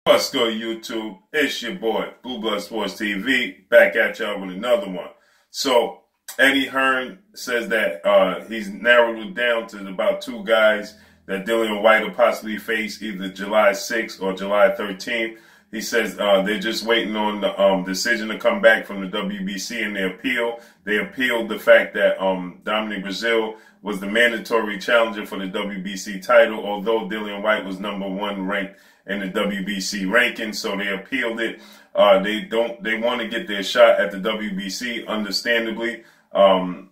What's good, YouTube? It's your boy, Blue Blood Sports TV, back at y'all with another one. So, Eddie Hearn says that he's narrowed it down to about two guys that Dillian Whyte will possibly face either July 6th or July 13th. He says they're just waiting on the decision to come back from the WBC in their appeal. They appealed the fact that Dominic Breazeale was the mandatory challenger for the WBC title, although Dillian Whyte was #1 ranked in the WBC ranking, so they appealed it. They want to get their shot at the WBC, understandably, so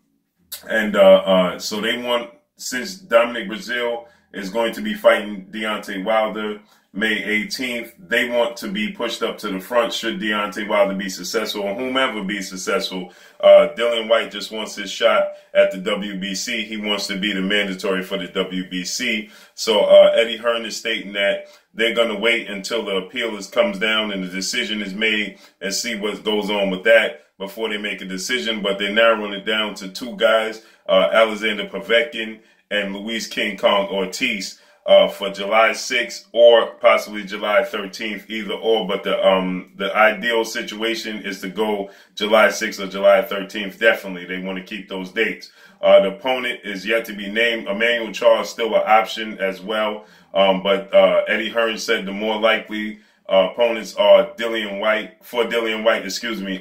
they want, since Dominic Breazeale is going to be fighting Deontay Wilder May 18th, they want to be pushed up to the front should Deontay Wilder be successful or whomever be successful. Dillian Whyte just wants his shot at the WBC. He wants to be the mandatory for the WBC. So Eddie Hearn is stating that they're going to wait until the appeal comes down and the decision is made and see what goes on with that before they make a decision. But they're narrowing it down to two guys, Alexander Povetkin and Luis King Kong Ortiz, for July 6th or possibly July 13th, either or. But the ideal situation is to go July 6th or July 13th. Definitely, they want to keep those dates. The opponent is yet to be named. Emmanuel Charles still an option as well. But Eddie Hearn said the more likely opponents are Dillian Whyte,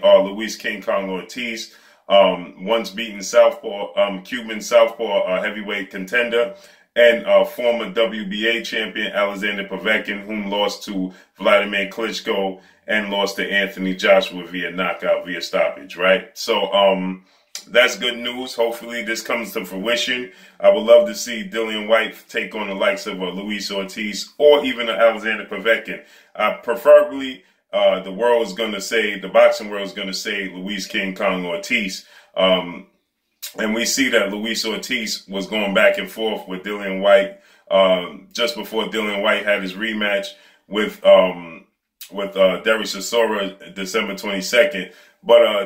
are Luis King Kong Ortiz, once beaten Southpaw, Cuban Southpaw heavyweight contender, and former WBA champion Alexander Povetkin, whom lost to Vladimir Klitschko and lost to Anthony Joshua via knockout, via stoppage, right? So that's good news. Hopefully this comes to fruition. I would love to see Dillian Whyte take on the likes of Luis Ortiz or even Alexander Povetkin. Preferably, the world is going to say, the boxing world is going to say Luis King Kong Ortiz. And we see that Luis Ortiz was going back and forth with Dillian Whyte just before Dillian Whyte had his rematch with Derek Chisora December 22nd. But I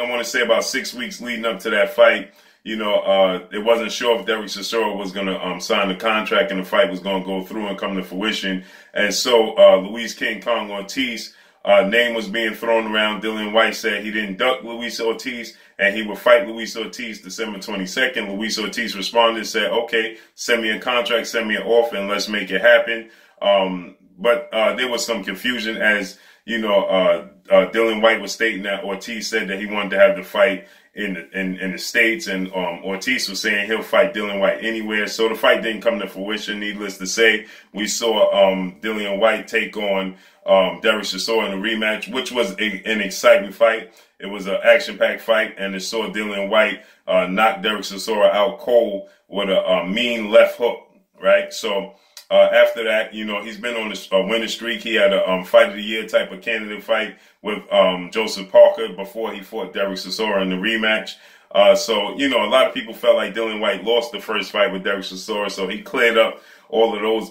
want to say about 6 weeks leading up to that fight, it wasn't sure if Derek Chisora was going to sign the contract and the fight was going to go through and come to fruition. And so Luis King Kong Ortiz name was being thrown around. Dillian Whyte said he didn't duck Luis Ortiz and he would fight Luis Ortiz December 22nd. Luis Ortiz responded and said, okay, send me a contract, send me an offer, and let's make it happen. But there was some confusion as, Dillian Whyte was stating that Ortiz said that he wanted to have the fight in the States, and Ortiz was saying he'll fight Dillian Whyte anywhere. So the fight didn't come to fruition, needless to say. We saw Dillian Whyte take on Derek Chisora in a rematch, which was an exciting fight. It was an action-packed fight, and it saw Dillian Whyte knock Derek Chisora out cold with a mean left hook, right? So after that, he's been on a winning streak. He had a fight of the year type of candidate fight with Joseph Parker before he fought Derek Chisora in the rematch. So, a lot of people felt like Dillian Whyte lost the first fight with Derek Chisora, so he cleared up all of those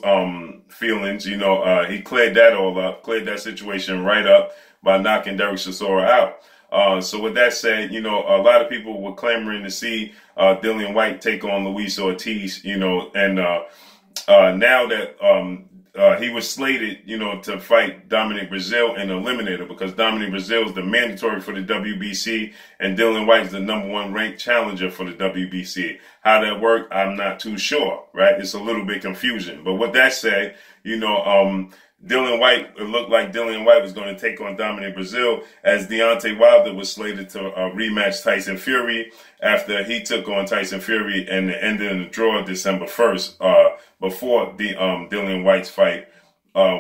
feelings. He cleared that all up, cleared that situation right up by knocking Derek Chisora out. So with that said, a lot of people were clamoring to see Dillian Whyte take on Luis Ortiz, and now that he was slated, to fight Dominic Breazeale in the eliminator, because Dominic Breazeale is the mandatory for the WBC and Dillian Whyte is the #1 ranked challenger for the WBC. How that worked, I'm not too sure, right? It's a little bit confusing. But with that said, Dillian Whyte, it looked like Dillian Whyte was going to take on Dominic Breazeale, as Deontay Wilder was slated to rematch Tyson Fury after he took on Tyson Fury and ended in the draw December 1st, before the Dillian Whyte's fight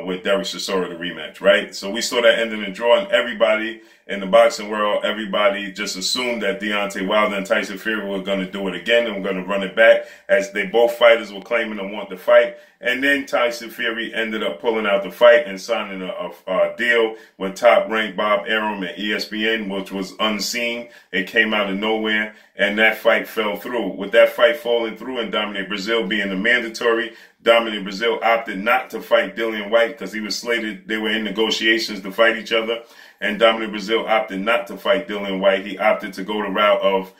with Derek Chisora, the rematch, right? So we saw that end in the draw, and everybody in the boxing world, everybody just assumed that Deontay Wilder and Tyson Fury were going to do it again and were going to run it back, as they both fighters were claiming to want the fight. And then Tyson Fury ended up pulling out the fight and signing a deal with top-ranked Bob Arum at ESPN, which was unseen. It came out of nowhere, and that fight fell through. With that fight falling through and Dominic Breazeale being the mandatory, Dominic Brazil opted not to fight Dillian Whyte because he was slated. They were in negotiations to fight each other. And Dominic Brazil opted not to fight Dillian Whyte. He opted to go the route of,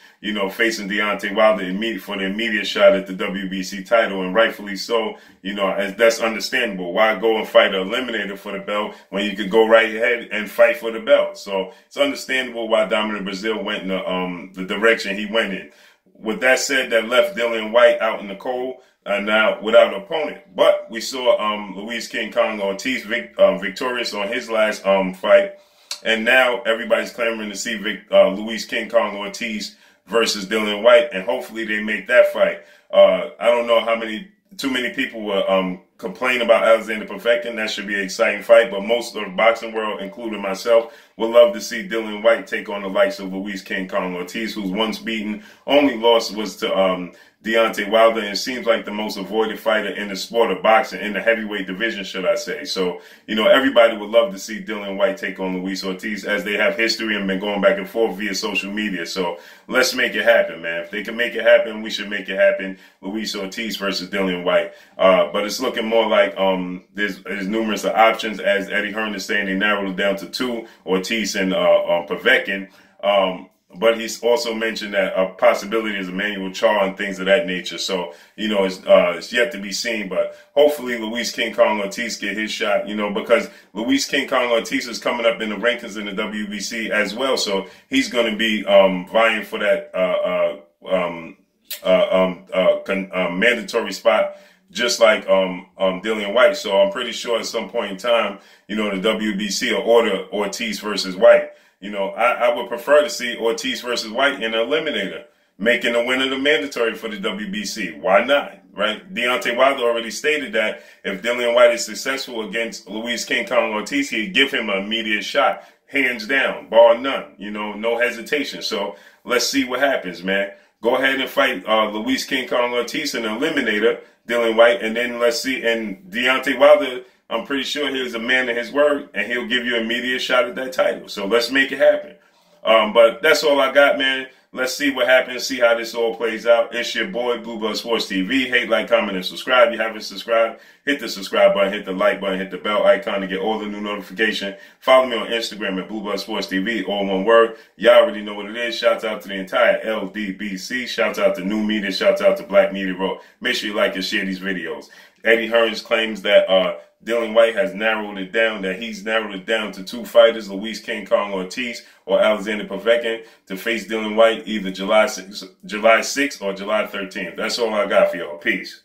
facing Deontay Wilder for the immediate shot at the WBC title, and rightfully so. As that's understandable. Why go and fight an eliminator for the belt when you could go right ahead and fight for the belt? So it's understandable why Dominic Brazil went in the direction he went in. With that said, that left Dillian Whyte out in the cold, now without an opponent. But we saw Luis King Kong Ortiz victorious on his last fight. And now everybody's clamoring to see Luis King Kong Ortiz versus Dillian Whyte, and hopefully they make that fight. I don't know too many people will complain about Alexander Povetkin. That should be an exciting fight, but most of the boxing world, including myself, would love to see Dillian Whyte take on the likes of Luis King Kong Ortiz, who's once beaten. Only loss was to Deontay Wilder, and seems like the most avoided fighter in the sport of boxing, in the heavyweight division, should I say. So, everybody would love to see Dillian Whyte take on Luis Ortiz, as they have history and been going back and forth via social media. So let's make it happen, man. If they can make it happen, we should make it happen. Luis Ortiz versus Dillian Whyte. But it's looking more like there's numerous options, as Eddie Hearn is saying. They narrowed it down to 2, Ortiz and Povetkin. But he's also mentioned that a possibility is Emmanuel Charr and things of that nature. So, it's yet to be seen. But hopefully Luis King Kong Ortiz get his shot, because Luis King Kong Ortiz is coming up in the rankings in the WBC as well. So he's going to be vying for that mandatory spot, just like Dillian Whyte. So I'm pretty sure at some point in time, the WBC will order Ortiz versus Whyte. I would prefer to see Ortiz versus Whyte in an eliminator, making the winner the mandatory for the WBC. Why not, right? Deontay Wilder already stated that if Dillian Whyte is successful against Luis King Kong Ortiz, he'd give him an immediate shot, hands down, bar none, no hesitation. So let's see what happens, man. Go ahead and fight Luis King Kong Ortiz in an eliminator, Dillian Whyte, and then let's see. And Deontay Wilder, I'm pretty sure he was a man of his word, and he'll give you an immediate shot at that title. So let's make it happen. But that's all I got, man. Let's see what happens, see how this all plays out. It's your boy, Blue Blood Sports TV. Hate, like, comment, and subscribe. If you haven't subscribed, hit the subscribe button, hit the like button, hit the bell icon to get all the new notifications. Follow me on Instagram at Blue Blood Sports TV, all one word. Y'all already know what it is. Shouts out to the entire LDBC. Shouts out to New Media. Shouts out to Black Media Row. Make sure you like and share these videos. Eddie Hearn claims that Dillian Whyte has narrowed it down, that he's narrowed it down to 2 fighters, Luis King Kong Ortiz or Alexander Povetkin, to face Dillian Whyte either July 6th or July 13th. That's all I got for y'all. Peace.